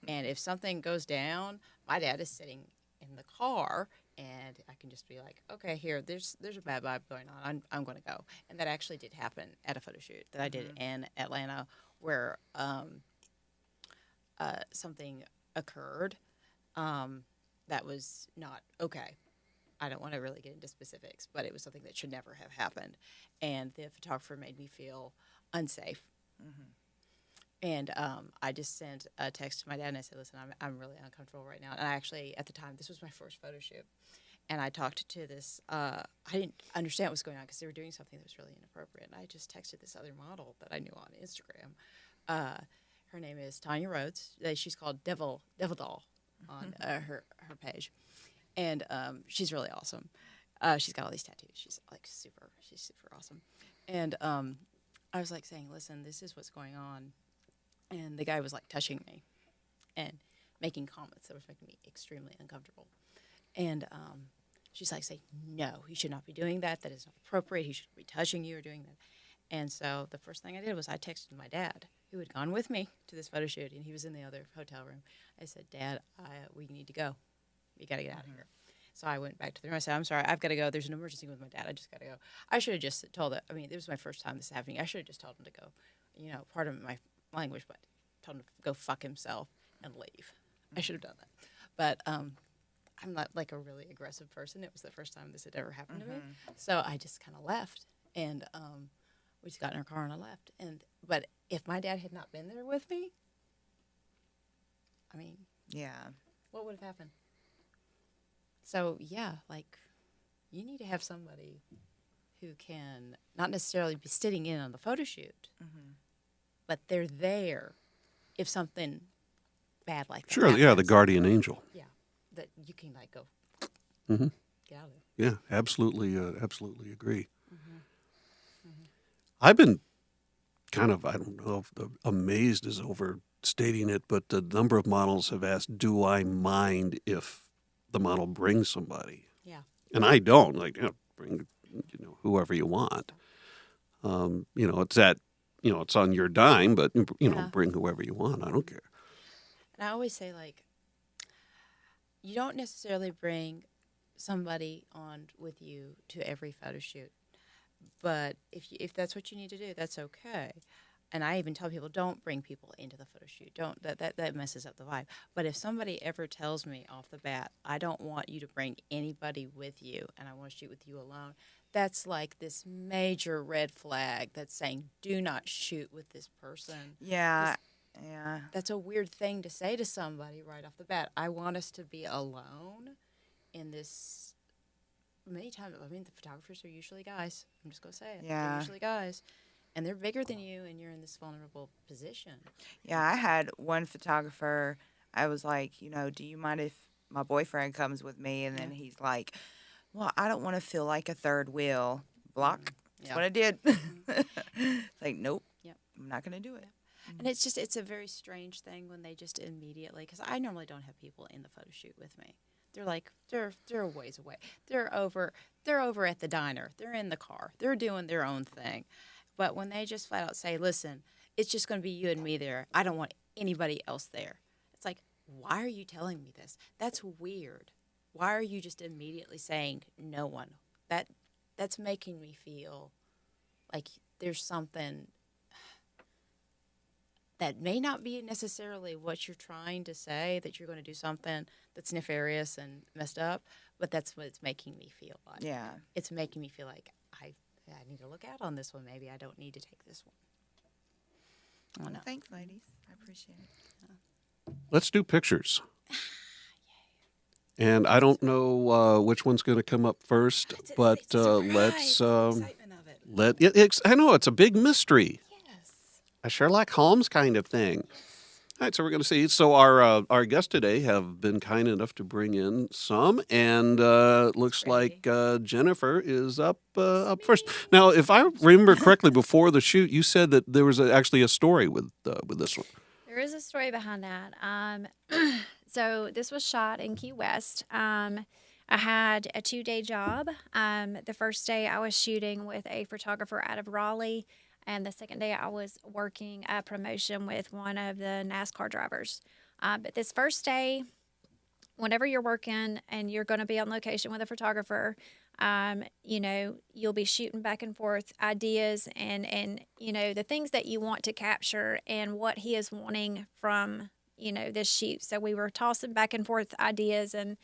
And if something goes down, my dad is sitting in the car, and I can just be like, okay, here, there's a bad vibe going on. I'm going to go. And that actually did happen at a photo shoot that I did in Atlanta, where something occurred that was not okay. I don't want to really get into specifics, but it was something that should never have happened. And the photographer made me feel unsafe. And I just sent a text to my dad, and I said, listen, I'm really uncomfortable right now. And I actually, at the time, this was my first photo shoot. And I talked to this, I didn't understand what was going on because they were doing something that was really inappropriate. And I just texted this other model that I knew on Instagram. Her name is Tanya Rhodes. She's called Devil Doll on her page. And she's really awesome. She's got all these tattoos. She's super awesome. And I was like saying, listen, this is what's going on. And the guy was like touching me and making comments that was making me extremely uncomfortable. And she's like saying, no, he should not be doing that. That is not appropriate. He shouldn't be touching you or doing that. And so the first thing I did was I texted my dad, who had gone with me to this photo shoot, and he was in the other hotel room. I said, Dad, we need to go. We got to get out of here. So I went back to the room. I said, I'm sorry, I've got to go. There's an emergency with my dad. I just got to go. I should have just told it. I mean, it was my first time this is happening. I should have just told him to go. You know, pardon my language, but told him to go fuck himself and leave. I should have done that. But I'm not like a really aggressive person. It was the first time this had ever happened to me. So I just kind of left. And we just got in our car and I left. But if my dad had not been there with me, I mean, what would have happened? So, yeah, like, you need to have somebody who can not necessarily be sitting in on the photo shoot, but they're there if something bad like that happens. The guardian angel. Yeah, that you can, like, go get out of there. Yeah, absolutely agree. I've been kind of, I don't know if amazed is overstating it, but the number of models have asked, do I mind if the model brings somebody? Yeah. And I don't. Like, bring whoever you want. It's that, it's on your dime, but, bring whoever you want. I don't care. And I always say, like, you don't necessarily bring somebody on with you to every photo shoot. But if that's what you need to do, that's okay. And I even tell people, don't bring people into the photo shoot. Don't that messes up the vibe. But if somebody ever tells me off the bat, I don't want you to bring anybody with you, and I want to shoot with you alone, that's like this major red flag that's saying, do not shoot with this person. Yeah. That's a weird thing to say to somebody right off the bat. I want us to be alone in this. Many times, I mean, the photographers are usually guys. I'm just going to say it. Yeah. They're usually guys. And they're bigger than you, and you're in this vulnerable position. Yeah, I had one photographer, I was like, do you mind if my boyfriend comes with me? And then he's like, well, I don't want to feel like a third wheel. Block. That's what I did. It's like, nope. Yep. I'm not going to do it. And it's a very strange thing when they just immediately, because I normally don't have people in the photo shoot with me. They're like, they're a ways away. They're over at the diner. They're in the car. They're doing their own thing. But when they just flat out say, listen, it's just going to be you and me there. I don't want anybody else there. It's like, why are you telling me this? That's weird. Why are you just immediately saying no one? That's making me feel like there's something that may not be necessarily what you're trying to say, that you're going to do something that's nefarious and messed up, but that's what it's making me feel like. Yeah. It's making me feel like I need to look out on this one. Maybe I don't need to take this one. I don't know. Thanks, ladies. I appreciate it. Let's do pictures. And I don't know which one's going to come up first, but let's I know it's a big mystery. A Sherlock Holmes kind of thing. All right, so we're going to see. So our guests today have been kind enough to bring in some, and looks like Jennifer is up first. Now, if I remember correctly, before the shoot, you said that there was actually a story with this one. There is a story behind that. So this was shot in Key West. I had a 2-day job. The first day I was shooting with a photographer out of Raleigh. And the second day I was working a promotion with one of the NASCAR drivers. But this first day, whenever you're working and you're going to be on location with a photographer, you'll be shooting back and forth ideas and the things that you want to capture and what he is wanting from, this shoot. So we were tossing back and forth ideas and,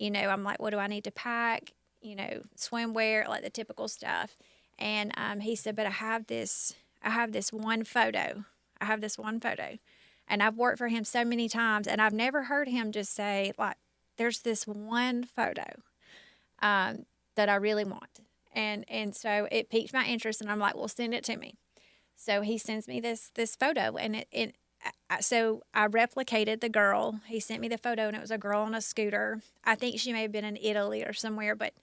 I'm like, what do I need to pack? Swimwear, like the typical stuff. And he said, but I have this one photo. And I've worked for him so many times, and I've never heard him just say, like, there's this one photo that I really want. And so it piqued my interest, and I'm like, well, send it to me. So he sends me this photo, and so I replicated the girl. He sent me the photo, and it was a girl on a scooter. I think she may have been in Italy or somewhere, but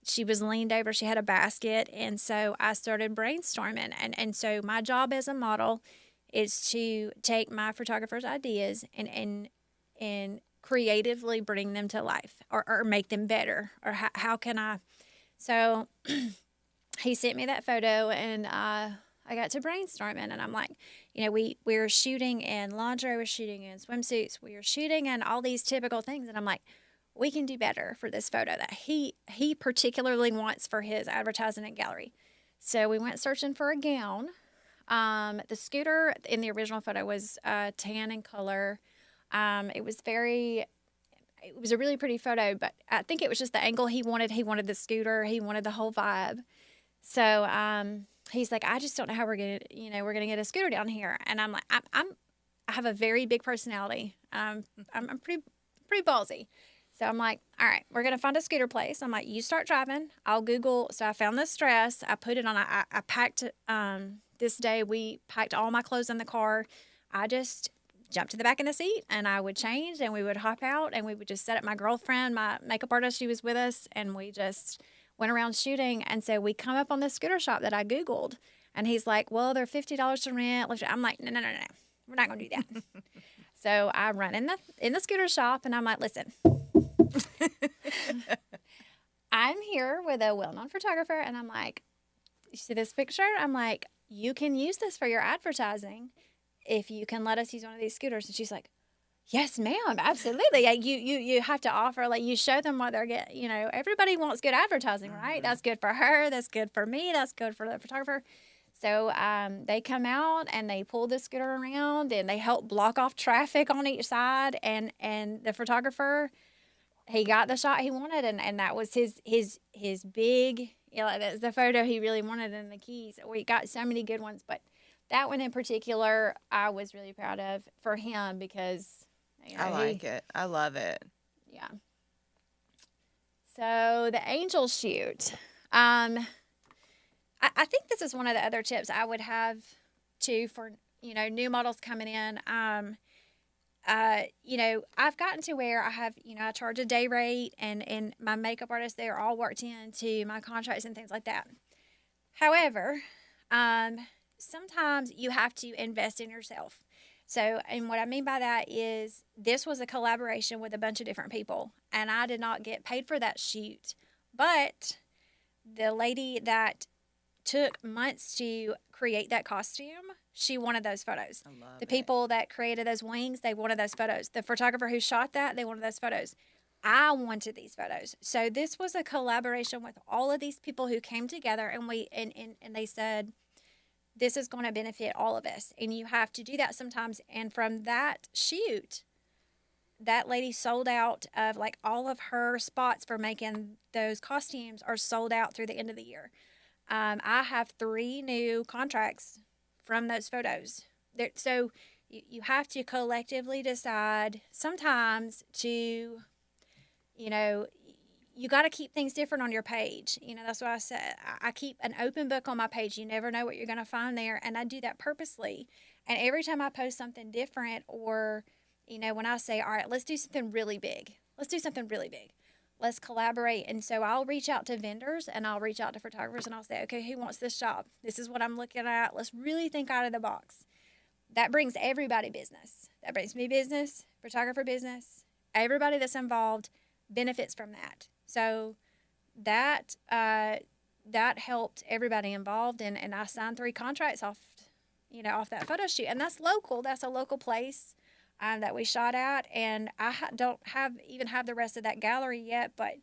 she was leaned over. She had a basket, and so I started brainstorming. And so my job as a model is to take my photographer's ideas and creatively bring them to life or make them better. Or how can I? So he sent me that photo, and I got to brainstorming, and I'm like, we were shooting in lingerie, we're shooting in swimsuits, we were shooting in all these typical things, and I'm like, we can do better for this photo that he particularly wants for his advertising and gallery. So we went searching for a gown. The scooter in the original photo was tan in color. It was a really pretty photo, but I think it was just the angle he wanted. He wanted the scooter. He wanted the whole vibe. So he's like, I just don't know how we're gonna get a scooter down here. And I'm like, I have a very big personality. I'm pretty ballsy. So I'm like, all right, we're going to find a scooter place. I'm like, you start driving. I'll Google. So I found this dress. I put it on. I packed, this day we packed all my clothes in the car. I just jumped to the back of the seat and I would change and we would hop out and we would just set up. My girlfriend, my makeup artist, she was with us, and we just went around shooting. And so we come up on this scooter shop that I Googled, and he's like, well, they're $50 to rent. I'm like, no. We're not going to do that. So I run in the scooter shop and I'm like, listen, I'm here with a well-known photographer, and I'm like, you see this picture? I'm like, you can use this for your advertising if you can let us use one of these scooters. And she's like, yes, ma'am, absolutely. Yeah, you have to offer, like, you show them what they're getting. Everybody wants good advertising, right? Mm-hmm. That's good for her. That's good for me. That's good for the photographer. So they come out and they pull the scooter around and they help block off traffic on each side. And the photographer, he got the shot he wanted, and that was his big, that's the photo he really wanted in the keys. We got so many good ones, but that one in particular, I was really proud of for him because I like it. I love it. Yeah. So the angel shoot. I think this is one of the other tips I would have too for new models coming in. I've gotten to where I have, I charge a day rate, and my makeup artists, they are all worked into my contracts and things like that. However, sometimes you have to invest in yourself. So, and what I mean by that is this was a collaboration with a bunch of different people, and I did not get paid for that shoot. But the lady that took months to create that costume, she wanted those photos. I love the people that created those wings, they wanted those photos. The photographer who shot that, they wanted those photos. I wanted these photos. So this was a collaboration with all of these people who came together, and they said, this is going to benefit all of us. And you have to do that sometimes. And from that shoot, that lady sold out of, like, all of her spots for making those costumes are sold out through the end of the year. I have 3 new contracts from those photos. So you have to collectively decide sometimes to, you got to keep things different on your page. That's what I said. I keep an open book on my page. You never know what you're going to find there. And I do that purposely. And every time I post something different, or, when I say, all right, let's do something really big. Let's collaborate. And so I'll reach out to vendors and I'll reach out to photographers and I'll say, okay, who wants this job? This is what I'm looking at. Let's really think out of the box. That brings everybody business. That brings me business, photographer business. Everybody that's involved benefits from that. So that that helped everybody involved, and I signed 3 contracts off, off that photo shoot, and that's local. That's a local place that we shot at, and I don't even have the rest of that gallery yet, but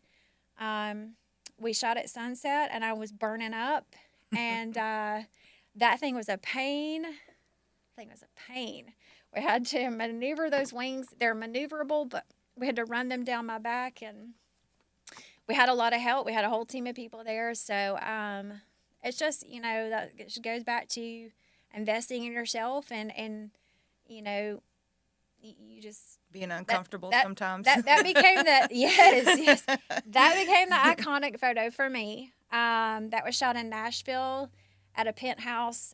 we shot at sunset, and I was burning up, and that thing was a pain. We had to maneuver those wings. They're maneuverable, but we had to run them down my back, and we had a lot of help. We had a whole team of people there. So it's just, that it goes back to investing in yourself, and you just being uncomfortable sometimes. That became the yes. That became the iconic photo for me. That was shot in Nashville at a penthouse.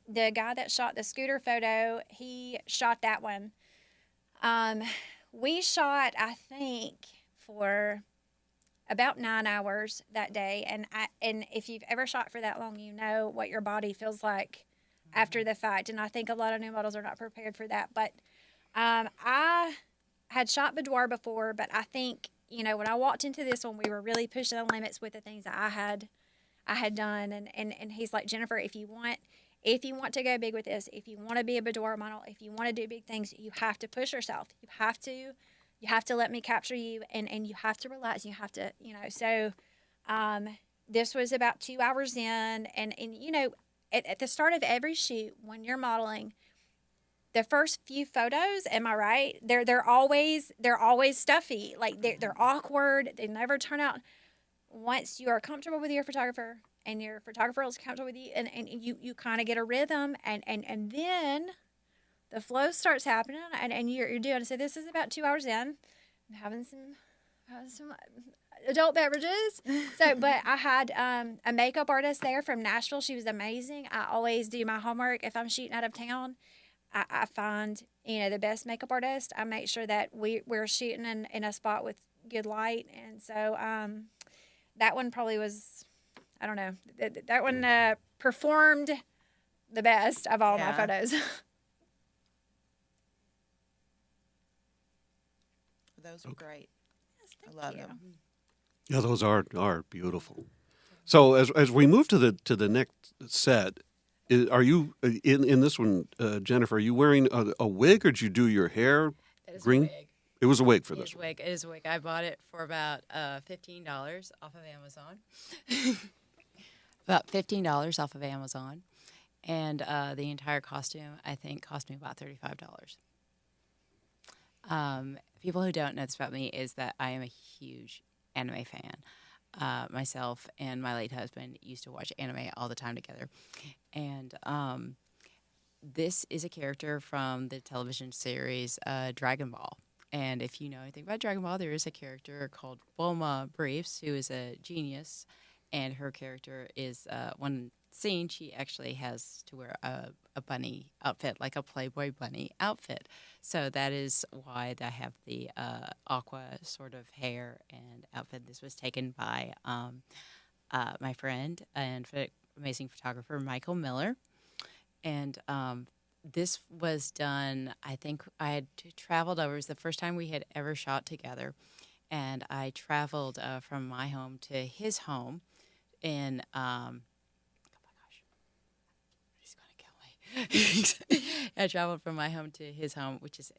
The guy that shot the scooter photo, he shot that one. We shot, I think, for about 9 hours that day, and if you've ever shot for that long, you know what your body feels like after the fact. And I think a lot of new models are not prepared for that. But I had shot boudoir before, but I think when I walked into this one, we were really pushing the limits with the things that I had done. And he's like, Jennifer, if you want to go big with this, if you want to be a boudoir model, if you want to do big things, you have to push yourself. You have to let me capture you, and you have to relax. You have to, so this was about 2 hours in, and at the start of every shoot, when you're modeling, the first few photos, am I right? They're always stuffy. Like they're awkward. They never turn out. Once you are comfortable with your photographer, and your photographer is comfortable with you, and you kind of get a rhythm, and then the flow starts happening, and you're doing. So this is about 2 hours in. I'm having some adult beverages. So, but I had a makeup artist there from Nashville. She was amazing. I always do my homework if I'm shooting out of town. I find the best makeup artist. I make sure that we're shooting in a spot with good light, and so that one probably was. I don't know. That one performed the best of all my photos. Those were great. Yes, I love them. Yeah, those are beautiful. So as we move to the next set, are you in this one, Jennifer? Are you wearing a wig, or did you do your hair green? It was a wig for this one. It is a wig. I bought it for about $15 off of Amazon. About $15 off of Amazon, and the entire costume I think cost me about $35. People who don't know this about me is that I am a huge anime fan. Myself and my late husband used to watch anime all the time together, and this is a character from the television series Dragon Ball. And if you know anything about Dragon Ball, there is a character called Bulma Briefs who is a genius. And her character is, one scene, she actually has to wear a bunny outfit, like a Playboy bunny outfit. So that is why I have the aqua sort of hair and outfit. This was taken by my friend and amazing photographer, Michael Miller. And this was done, I think I had traveled over. It was the first time we had ever shot together. And I traveled from my home to his home. In oh my gosh, he's gonna kill me. I traveled from my home to his home, which is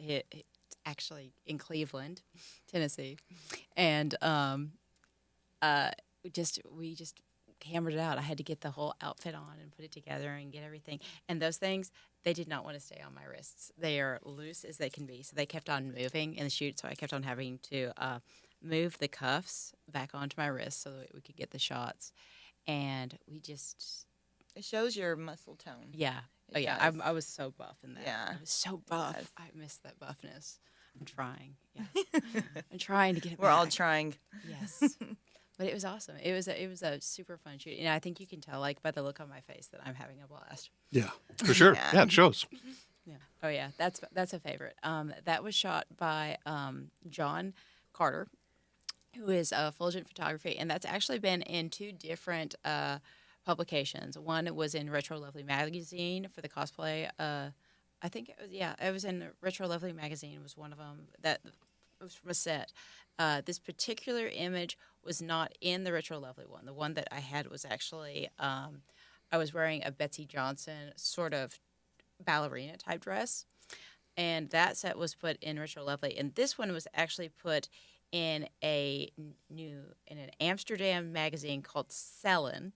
actually in Cleveland, Tennessee, and we just hammered it out. I had to get the whole outfit on and put it together and get everything. And those things, they did not want to stay on my wrists. They are loose as they can be, so they kept on moving in the shoot. So I kept on having to move the cuffs back onto my wrist so that we could get the shots. And we just... It shows your muscle tone. Yeah. It yeah. does. I was so buff in that. Yeah. I was so buff. I missed that buffness. I'm trying. Yeah. I'm trying to get it We're all back. trying. Yes. But it was awesome. It was a super fun shoot. And I think you can tell, like, by the look on my face that I'm having a blast. Yeah, for sure. Yeah. Yeah, it shows. Yeah. Oh, yeah. That's a favorite. That was shot by John Carter, who is Fulgent Photography, and that's actually been in 2 different publications. One was in Retro Lovely magazine for the cosplay. I think it was in Retro Lovely magazine was one of them. That was from a set. This particular image was not in the Retro Lovely one. The one that I had was actually I was wearing a Betsy Johnson sort of ballerina type dress, and that set was put in Retro Lovely. And this one was actually put in an Amsterdam magazine called Sellen.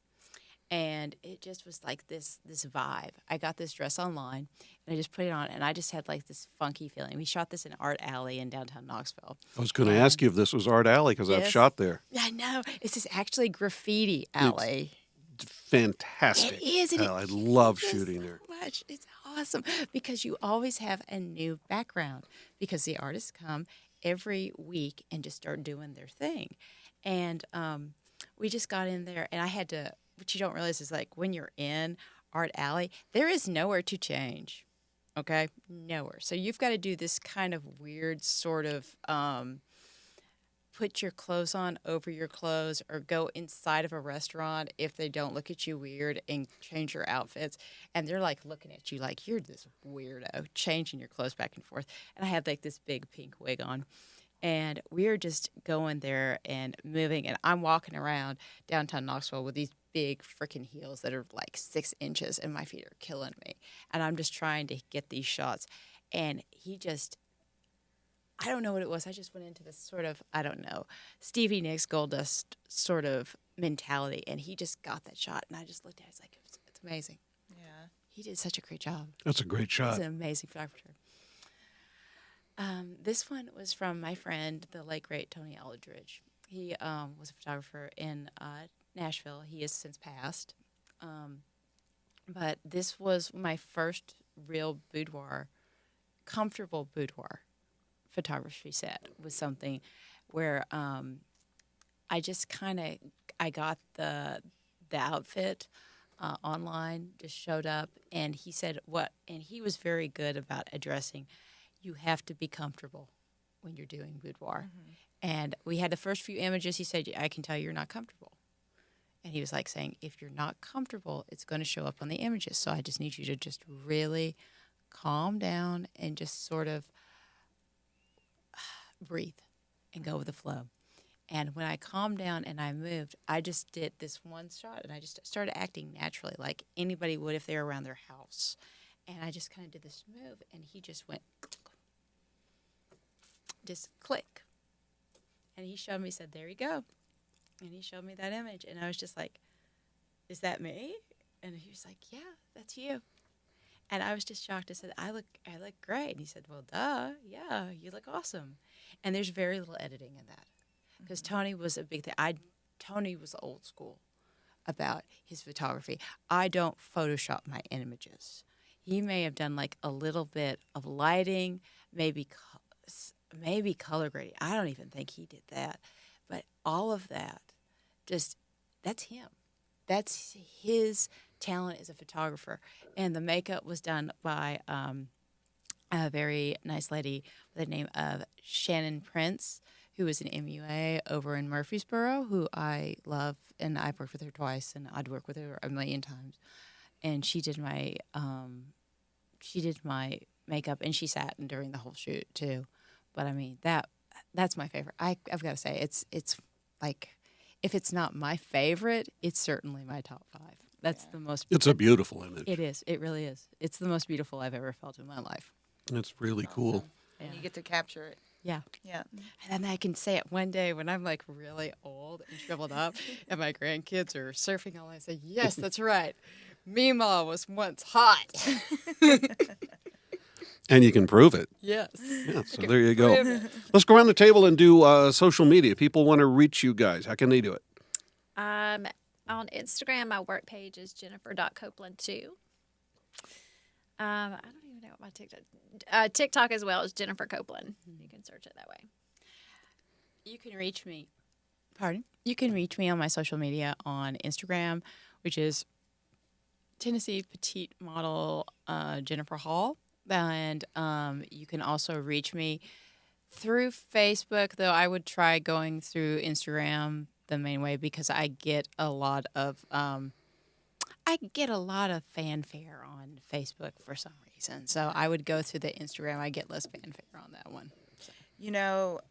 And it just was like this vibe. I got this dress online, and I just put it on, and I just had like this funky feeling. We shot this in Art Alley in downtown Knoxville. I was going to ask you if this was Art Alley because I've Yes. shot there. I know. This is actually Graffiti Alley. Fantastic. It is. And I love just shooting there. so much. It's awesome because you always have a new background because the artists come every week and just start doing their thing. And we just got in there, and I had to. What you don't realize is like when you're in Art Alley, there is nowhere to change. Okay, nowhere. So you've got to do this kind of weird sort of put your clothes on over your clothes, or go inside of a restaurant if they don't look at you weird and change your outfits. And they're like looking at you like you're this weirdo changing your clothes back and forth. And I had like this big pink wig on. And we were just going there and moving. And I'm walking around downtown Knoxville with these big freaking heels that are like 6 inches, and my feet are killing me. And I'm just trying to get these shots. And he just, I don't know what it was. I just went into this sort of, I don't know, Stevie Nicks Goldust sort of mentality. And he just got that shot. And I just looked at it. It's like, it's amazing. Yeah. He did such a great job. That's a great shot. He's an amazing photographer. This one was from my friend, the late great Tony Aldridge. He was a photographer in Nashville. He has since passed. But this was my first real boudoir, comfortable boudoir photography set. Was something where I just I got the outfit online, just showed up, and he said and he was very good about addressing, you have to be comfortable when you're doing boudoir. Mm-hmm. And we had the first few images. He said, I can tell you're not comfortable. And he was like saying, if you're not comfortable, it's going to show up on the images. So I just need you to just really calm down and just sort of breathe and go with the flow. And when I calmed down and I moved, I just did this one shot, and I just started acting naturally like anybody would if they were around their house. And I just kind of did this move, and he just went, just click. And he showed me, said, there you go. And he showed me that image, and I was just like, is that me? And he was like, yeah, that's you. And I was just shocked. I said, I look great. And he said, well, duh, yeah, you look awesome. And there's very little editing in that, because Tony was a big thing. Tony was old school about his photography. I don't Photoshop my images. He may have done like a little bit of lighting, maybe color grading. I don't even think he did that. But all of that, that's him. That's his talent as a photographer. And the makeup was done by a very nice lady by the name of Shannon Prince, who is an MUA over in Murfreesboro, who I love. And I've worked with her twice, and I'd work with her a million times. And she did my makeup, and she sat during the whole shoot too. But I mean, that's my favorite. I've got to say, it's like, if it's not my favorite, it's certainly my top 5. That's the most. It's a beautiful image. It is. It really is. It's the most beautiful I've ever felt in my life. It's really cool. And you get to capture it. Yeah. Yeah. And then I can say it one day when I'm like really old and shriveled up, and my grandkids are surfing all. I say, yes, that's right. Meemaw was once hot. And you can prove it. Yes. Yeah, so there you go. Let's go around the table and do social media. People want to reach you guys. How can they do it? On Instagram, my work page is jennifer.copland2. I don't even know what my TikTok as well is Jennifer Copland. You can search it that way. You can reach me. Pardon? You can reach me on my social media on Instagram, which is Tennessee Petite Model Jennifer Hall. And you can also reach me through Facebook, though I would try going through Instagram the main way, because I get a lot of fanfare on Facebook for some reason. So I would go through the Instagram. I get less fanfare on that one. So. You know,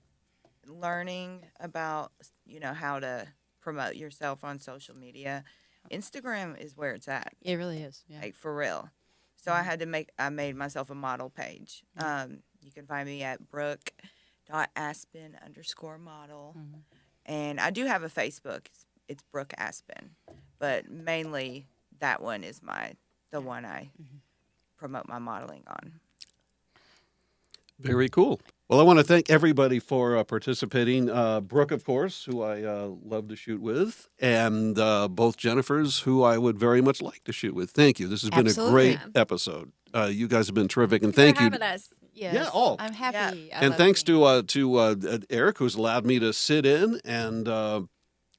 learning about, how to promote yourself on social media, Instagram is where it's at, It really is. Yeah. like for real. So I made myself a model page. You can find me at Brooke.Aspen_model. And I do have a Facebook. It's Brooke Aspen. But mainly that one is the one I promote my modeling on. Very cool. Well, I want to thank everybody for participating. Brooke, of course, who I love to shoot with, and both Jennifers, who I would very much like to shoot with. Thank you. This has been a great episode. You guys have been terrific, and thank you. For having us. Yes. Yeah, oh. I'm happy. Yeah. I And love thanks being to Eric, who's allowed me to sit in and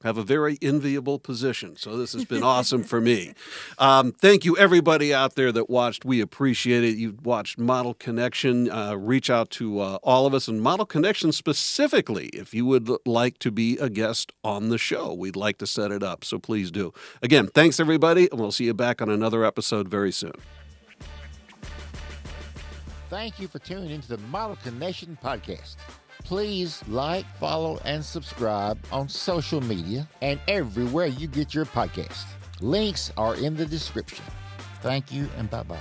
have a very enviable position. So this has been awesome for me. Thank you, everybody out there that watched. We appreciate it. You've watched Model Connection. Reach out to all of us, and Model Connection specifically, if you would like to be a guest on the show. We'd like to set it up, so please do. Again, thanks, everybody, and we'll see you back on another episode very soon. Thank you for tuning into the Model Connection podcast. Please like, follow, and subscribe on social media and everywhere you get your podcast. Links are in the description. Thank you and bye-bye.